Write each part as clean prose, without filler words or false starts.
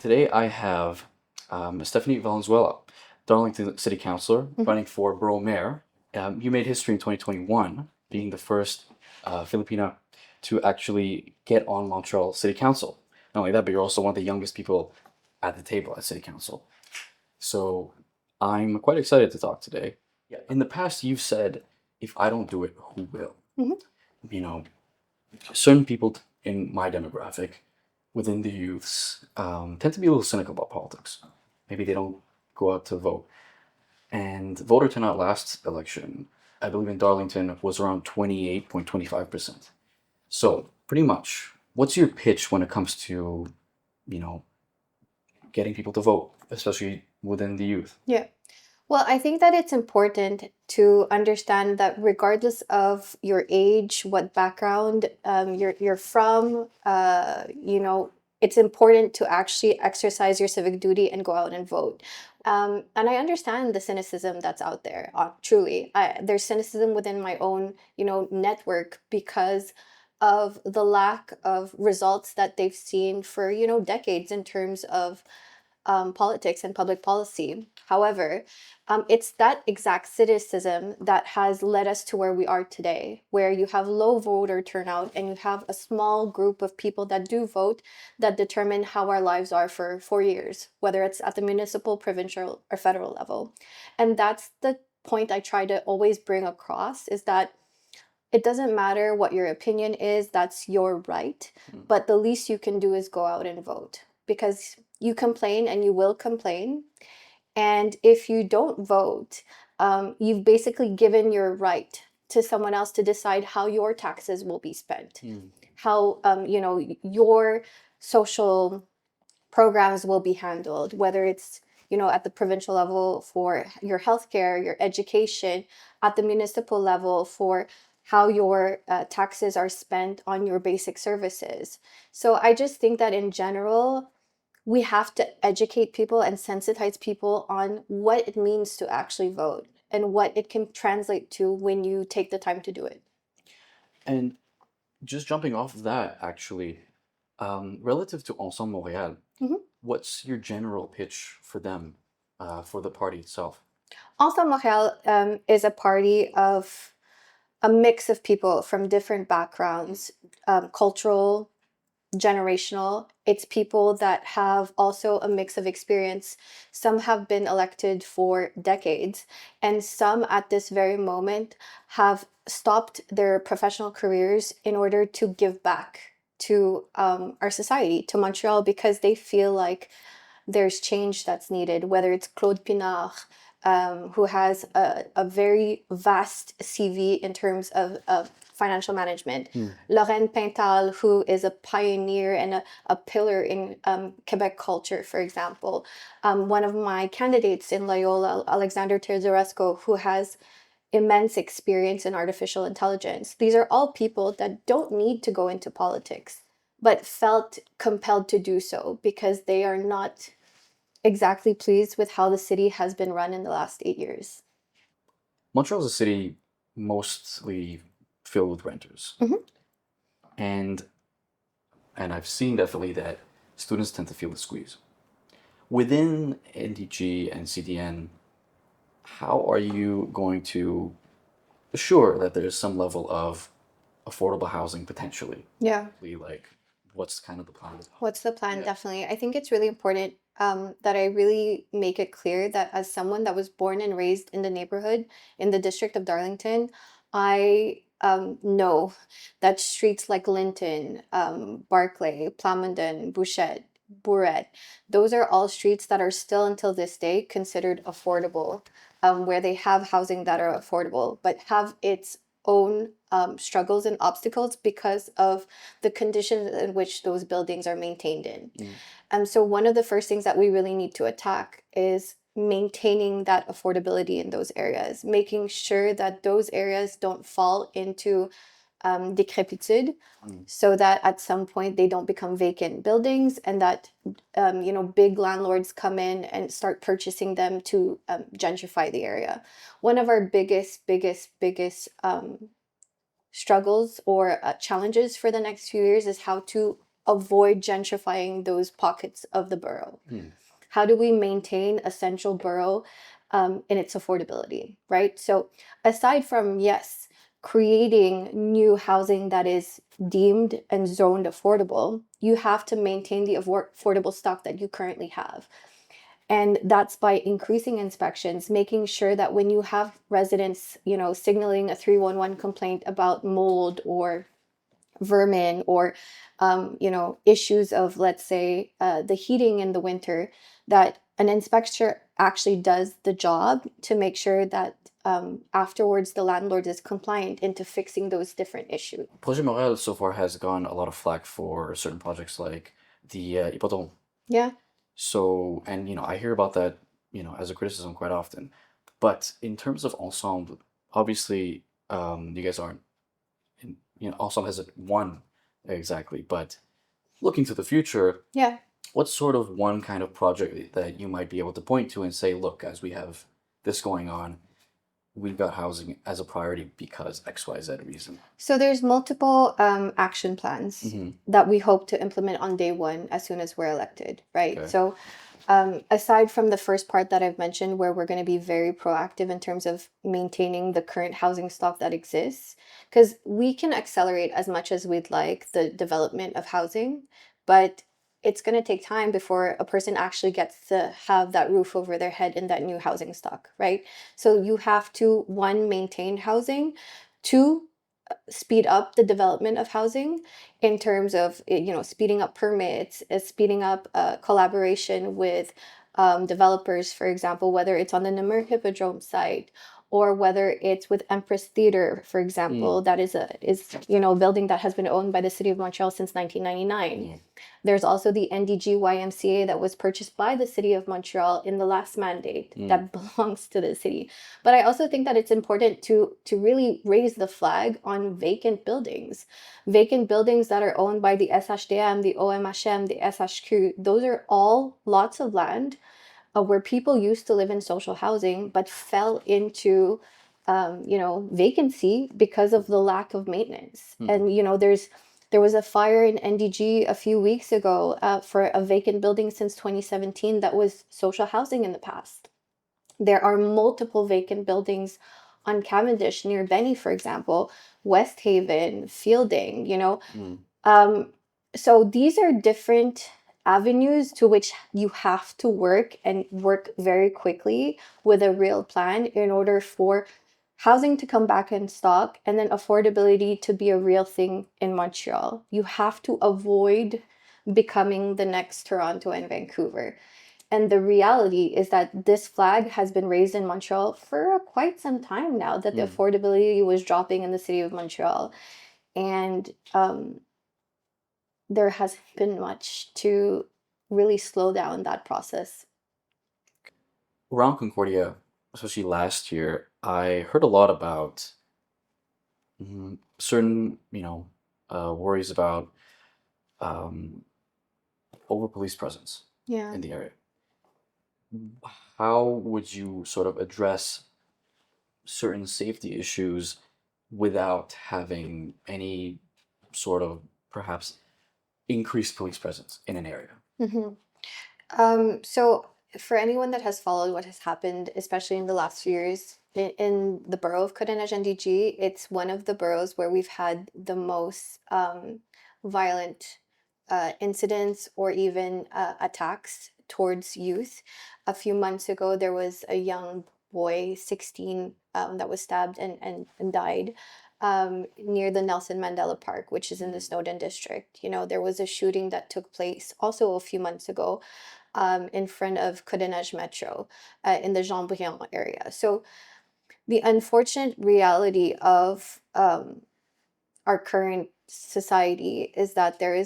Today I have Stephanie Valenzuela, Darlington City Councillor, running for Borough Mayor. You made history in 2021, being the first Filipina to actually get on Montreal City Council. Not only that, but you're also one of the youngest people at the table at City Council. So I'm quite excited to talk today. Yeah. In the past, you've said, if I don't do it, who will? You know, certain people in my demographic, within the youths, tend to be a little cynical about politics. Maybe they don't go out to vote. And voter turnout last election, I believe in Darlington, was around 28.25%. So pretty much, what's your pitch when it comes to, getting people to vote, especially within the youth? Yeah. Well, I think that it's important to understand that regardless of your age, what background you're from, it's important to actually exercise your civic duty and go out and vote. And I understand the cynicism that's out there. Truly, there's cynicism within my own, network because of the lack of results that they've seen for, decades in terms of politics and public policy. However, it's that exact cynicism that has led us to where we are today, where you have low voter turnout and you have a small group of people that do vote that determine how our lives are for 4 years, whether it's at the municipal, provincial, or federal level. And that's the point I try to always bring across, is that it doesn't matter what your opinion is, that's your right, but the least you can do is go out and vote, because you complain and you will complain. And if you don't vote, you've basically given your right to someone else to decide how your taxes will be spent, how your social programs will be handled, whether it's at the provincial level for your healthcare, your education, at the municipal level for how your taxes are spent on your basic services. So I just think that in general, we have to educate people and sensitize people on what it means to actually vote and what it can translate to when you take the time to do it. And just jumping off of that, actually, relative to Ensemble Montréal, what's your general pitch for them, for the party itself? Ensemble Montréal is a party of a mix of people from different backgrounds, cultural, generational. It's people that have also a mix of experience. Some have been elected for decades, and some at this very moment have stopped their professional careers in order to give back to our society, to Montreal, because they feel like there's change that's needed, whether it's Claude Pinard, who has a very vast CV in terms of financial management. Lorraine Pintal, who is a pioneer and a pillar in Quebec culture, for example. One of my candidates in Loyola, Alexander Teodorescu, who has immense experience in artificial intelligence. These are all people that don't need to go into politics, but felt compelled to do so because they are not exactly pleased with how the city has been run in the last 8 years. Montreal is a city mostly filled with renters. And I've seen definitely that students tend to feel the squeeze. Within NDG and CDN, how are you going to assure that there's some level of affordable housing potentially? Yeah. Like, what's kind of the plan? What's the plan? Definitely. I think it's really important that I really make it clear that as someone that was born and raised in the neighborhood, in the district of Darlington, I know that streets like Linton, Barclay, Plamondon, Bouchette, Bourret, those are all streets that are still until this day considered affordable, where they have housing that are affordable, but have its own struggles and obstacles because of the conditions in which those buildings are maintained in. So one of the first things that we really need to attack is maintaining that affordability in those areas, making sure that those areas don't fall into decrepitude, so that at some point they don't become vacant buildings, and that big landlords come in and start purchasing them to gentrify the area. One of our biggest struggles or challenges for the next few years is how to avoid gentrifying those pockets of the borough? How do we maintain a central borough in its affordability, right? So aside from, yes, creating new housing that is deemed and zoned affordable, you have to maintain the affordable stock that you currently have. And that's by increasing inspections, making sure that when you have residents, signaling a 311 complaint about mold or vermin or, issues of, let's say, the heating in the winter, that an inspector actually does the job to make sure that afterwards the landlord is compliant into fixing those different issues. Projet Montréal so far has gotten a lot of flack for certain projects like the Hippodrome. Yeah. So, and I hear about that, as a criticism quite often. But in terms of Ensemble, obviously, you guys aren't, Ensemble hasn't won exactly. But looking to the future, Yeah. what's sort of one kind of project that you might be able to point to and say, look, guys, we have this going on. We've got housing as a priority because XYZ reason. So there's multiple action plans that we hope to implement on day one as soon as we're elected, right? Okay. So aside from the first part that I've mentioned, where we're going to be very proactive in terms of maintaining the current housing stock that exists, because we can accelerate as much as we'd like the development of housing, but it's going to take time before a person actually gets to have that roof over their head in that new housing stock, right? So you have to, one, maintain housing, two, speed up the development of housing in terms of, speeding up permits, speeding up collaboration with developers, for example, whether it's on the Namur Hippodrome site or whether it's with Empress Theater, for example, that is a building that has been owned by the City of Montreal since 1999. There's also the NDG YMCA that was purchased by the City of Montreal in the last mandate that belongs to the city. But I also think that it's important to really raise the flag on vacant buildings. Vacant buildings that are owned by the SHDM, the OMHM, the SHQ. Those are all lots of land where people used to live in social housing but fell into vacancy because of the lack of maintenance. And there was a fire in NDG a few weeks ago for a vacant building since 2017 that was social housing in the past. There are multiple vacant buildings on Cavendish near Benny, for example, West Haven, Fielding, so these are different avenues to which you have to work and work very quickly with a real plan in order for housing to come back in stock and then affordability to be a real thing in Montreal. You have to avoid becoming the next Toronto and Vancouver. And the reality is that this flag has been raised in Montreal for quite some time now, that the affordability was dropping in the city of Montreal. And there hasn't been much to really slow down that process. Around Concordia, especially last year, I heard a lot about certain, worries about over police presence Yeah. in the area. How would you sort of address certain safety issues without having any sort of perhaps increased police presence in an area? So for anyone that has followed what has happened, especially in the last few years in the borough of Côte-des-Neiges and NDG, it's one of the boroughs where we've had the most violent incidents or even attacks towards youth. A few months ago, there was a young boy, 16, that was stabbed and died near the Nelson Mandela Park, which is in the Snowden district. There was a shooting that took place also a few months ago in front of Côte-des-Neiges Metro in the Jean-Briand area. So the unfortunate reality of our current society is that there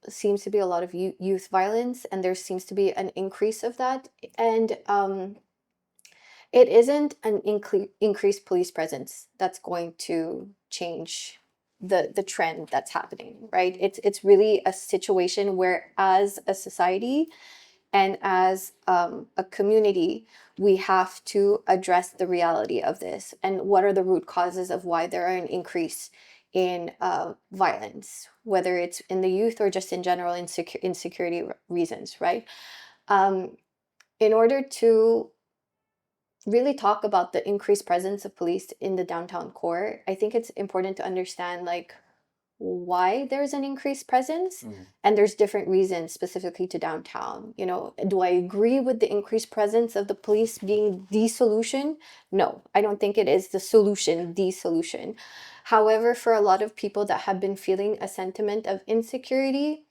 seems to be a lot of youth violence, and there seems to be an increase of that. And it isn't an increased police presence that's going to change the trend that's happening, right? It's really a situation where, as a society and as a community, we have to address the reality of this and what are the root causes of why there are an increase in violence, whether it's in the youth or just in general insecurity reasons, right? In order to really talk about the increased presence of police in the downtown core, I think it's important to understand like why there's an increased presence, and there's different reasons specifically to downtown. You know, do I agree with the increased presence of the police being the solution? No, I don't think it is the solution. However, for a lot of people that have been feeling a sentiment of insecurity,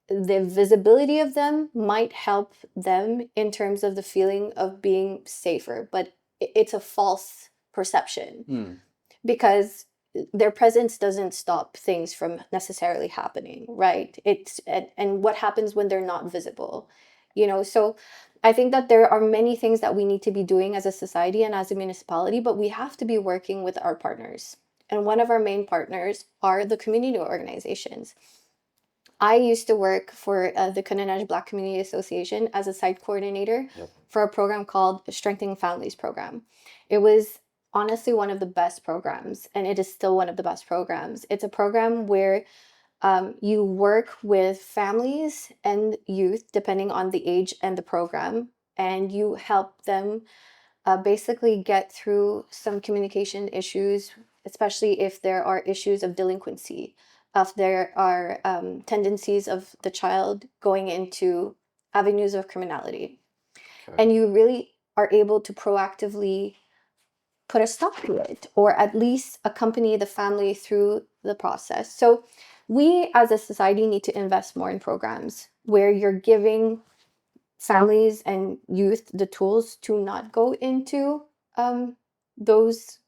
the visibility of them might help them in terms of the feeling of being safer, but it's a false perception because their presence doesn't stop things from necessarily happening, right? It's and what happens when they're not visible, you know? So I think that there are many things that we need to be doing as a society and as a municipality, but we have to be working with our partners. And one of our main partners are the community organizations. I used to work for the Côte-des-Neiges Black Community Association as a site coordinator for a program called Strengthening Families Program. It was honestly one of the best programs, and it is still one of the best programs. It's a program where you work with families and youth, depending on the age and the program, and you help them basically get through some communication issues, especially if there are issues of delinquency, if there are tendencies of the child going into avenues of criminality. And you really are able to proactively put a stop to it, or at least accompany the family through the process. So we as a society need to invest more in programs where you're giving families and youth the tools to not go into those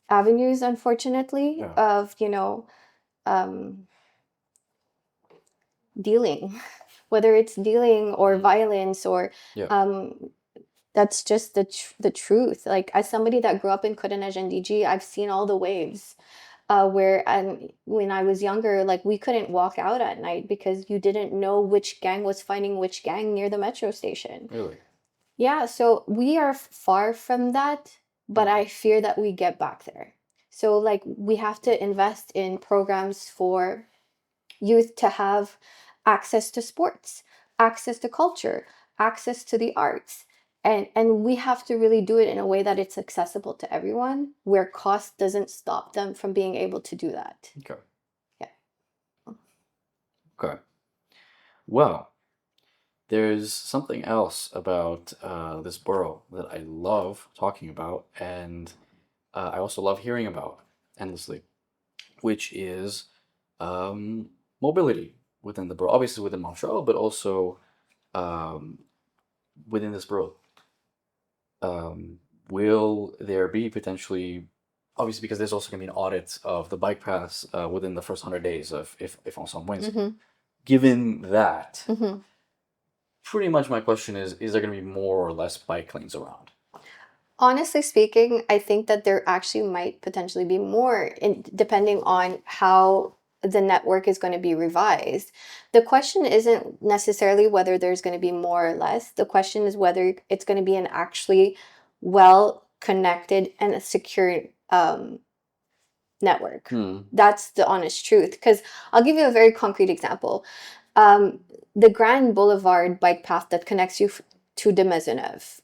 avenues, unfortunately, of, you know, dealing, whether it's dealing or violence or that's just the truth. Like, as somebody that grew up in Côte-des-Neiges and NDG, I've seen all the waves where when I was younger, like, we couldn't walk out at night because you didn't know which gang was fighting which gang near the metro station. Really? Yeah, so we are far from that, but I fear that we get back there. So, like, we have to invest in programs for youth to have access to sports, access to culture, access to the arts. And we have to really do it in a way that it's accessible to everyone, where cost doesn't stop them from being able to do that. Okay. Yeah. Okay. Well, there's something else about this borough that I love talking about, and I also love hearing about endlessly, which is mobility within the borough, obviously within Montreal, but also within this borough. Will there be potentially, obviously, because there's also going to be an audit of the bike paths within the first 100 days of if Ensemble wins. Given that, pretty much my question is there going to be more or less bike lanes around? Honestly speaking, I think that there actually might potentially be more, depending on how the network is going to be revised. The question isn't necessarily whether there's going to be more or less. The question is whether it's going to be an actually well connected and a secure network. That's the honest truth. Because I'll give you a very concrete example. The Grand Boulevard bike path that connects you to de Maisonneuve.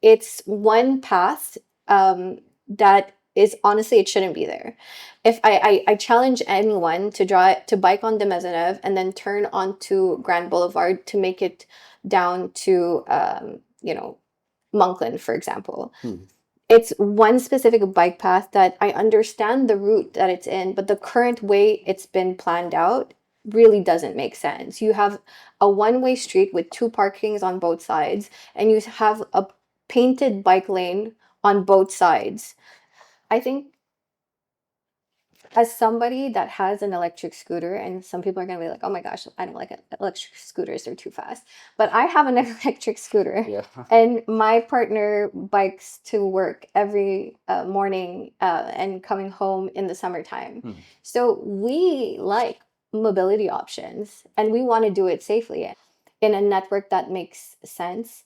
It's one path that is, honestly, it shouldn't be there. If I challenge anyone to bike on de Maisonneuve and then turn onto Grand Boulevard to make it down to Monkland, for example. It's one specific bike path that I understand the route that it's in, but the current way it's been planned out really doesn't make sense. You have a one-way street with two parkings on both sides, and you have a painted bike lane on both sides. I think, as somebody that has an electric scooter, and some people are going to be like, oh my gosh, I don't like it. Electric scooters, they're too fast. But I have an electric scooter. And my partner bikes to work every morning and coming home in the summertime. So we like mobility options, and we want to do it safely in a network that makes sense.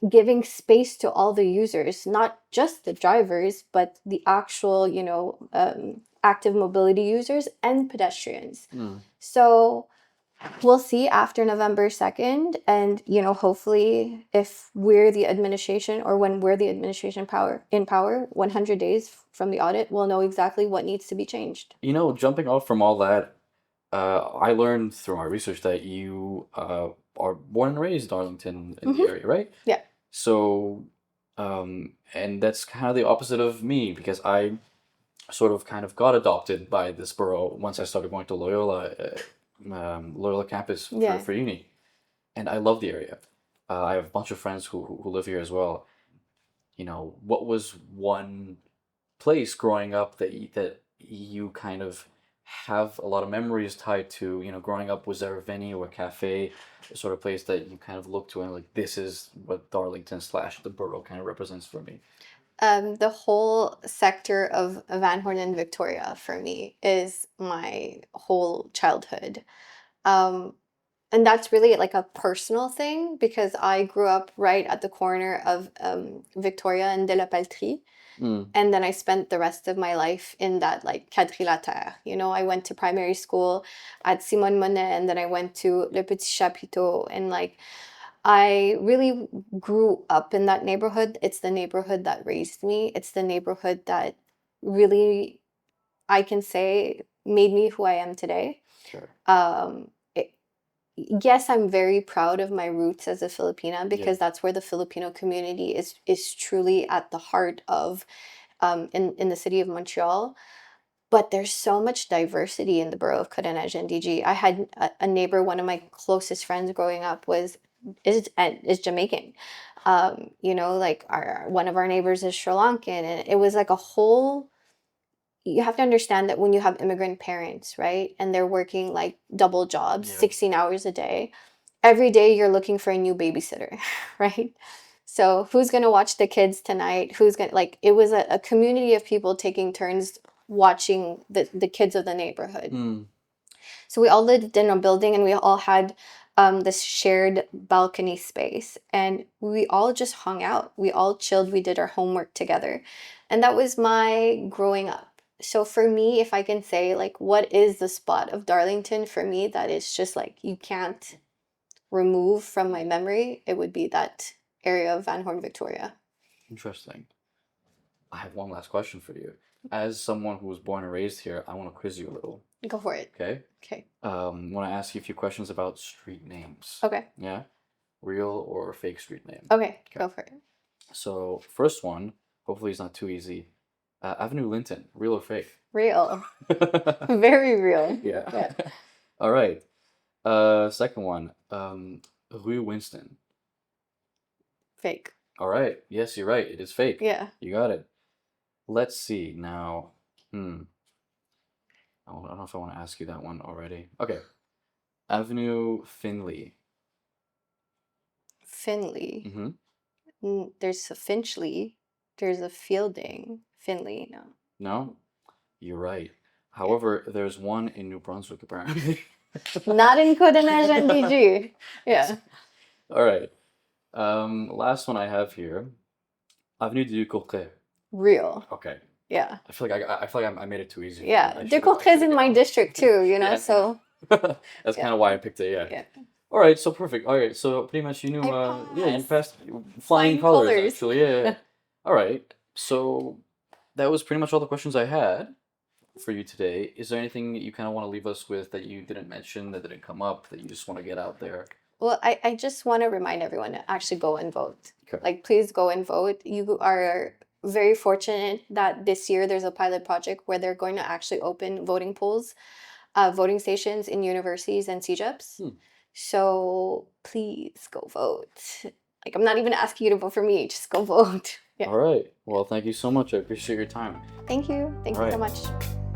Giving space to all the users, not just the drivers, but the actual, active mobility users and pedestrians. Mm. So we'll see after November 2nd. And, hopefully if we're the administration, or when we're the administration in power, 100 days from the audit, we'll know exactly what needs to be changed. Jumping off from all that, I learned through my research that you are born and raised in Arlington in the area, right? Yeah. So, and that's kind of the opposite of me, because I sort of kind of got adopted by this borough once I started going to Loyola campus Yeah. for uni, and I love the area. I have a bunch of friends who live here as well. What was one place growing up that you kind of have a lot of memories tied to? Growing up, was there a venue or a cafe, a sort of place that you kind of look to and like, this is what Darlington / the borough kind of represents for me? The whole sector of Van Horn and Victoria for me is my whole childhood. And that's really like a personal thing, because I grew up right at the corner of Victoria and De La Peltrie. Mm. And then I spent the rest of my life in that like quadrilatère. I went to primary school at Simone Monet, and then I went to Le Petit Chapiteau, and like I really grew up in that neighborhood. It's the neighborhood that raised me. It's the neighborhood that really, I can say, made me who I am today. Sure. Yes, I'm very proud of my roots as a Filipina, because that's where the Filipino community is truly at the heart of in the city of Montreal. But there's so much diversity in the borough of Côte-des-Neiges and NDG. I had a neighbor, one of my closest friends growing up is Jamaican. Like one of our neighbors is Sri Lankan, and it was like a whole. You have to understand that when you have immigrant parents, right, and they're working like double jobs, 16 hours a day, every day you're looking for a new babysitter, right? So who's going to watch the kids tonight? It was a community of people taking turns watching the kids of the neighborhood. Mm. So we all lived in a building, and we all had this shared balcony space, and we all just hung out. We all chilled. We did our homework together. And that was my growing up. So for me, if I can say, like, what is the spot of Darlington for me that is just like you can't remove from my memory, it would be that area of Van Horn, Victoria. Interesting. I have one last question for you. As someone who was born and raised here, I want to quiz you a little. Go for it. Okay? Okay. Want to ask you a few questions about street names. Okay. Yeah? Real or fake street name. Okay, go for it. So, first one, hopefully it's not too easy. Avenue Linton, real or fake? Real. Very real. Yeah. All right. Second one, Rue Winston. Fake. All right. Yes, you're right. It is fake. Yeah. You got it. Let's see now. I don't know if I want to ask you that one already. Okay. Avenue Finley. Finley. Mm-hmm. There's a Finchley. There's a Fielding. Finley, no. No? You're right. However, there's one in New Brunswick, apparently. Not in Côte-des-Neiges and NDG. Yeah. All right. Last one I have here. Avenue du Courtrai. Real. Okay. Yeah. I feel like I made it too easy. Yeah. De Courtrai's in my district too, Yeah. so. That's kind of why I picked it, yeah. All right, so perfect. All right, so pretty much you knew, you passed flying colors, actually, yeah. All right, so that was pretty much all the questions I had for you today. Is there anything that you kind of want to leave us with that you didn't mention, that didn't come up, that you just want to get out there? Well, I just want to remind everyone to actually go and vote. Okay. Like, please go and vote. You are very fortunate that this year there's a pilot project where they're going to actually open voting polls, voting stations in universities and CEGEPs. So please go vote. Like, I'm not even asking you to vote for me. Just go vote. Yeah. All right. Well, thank you so much. I appreciate your time. Thank you. Thank you so much.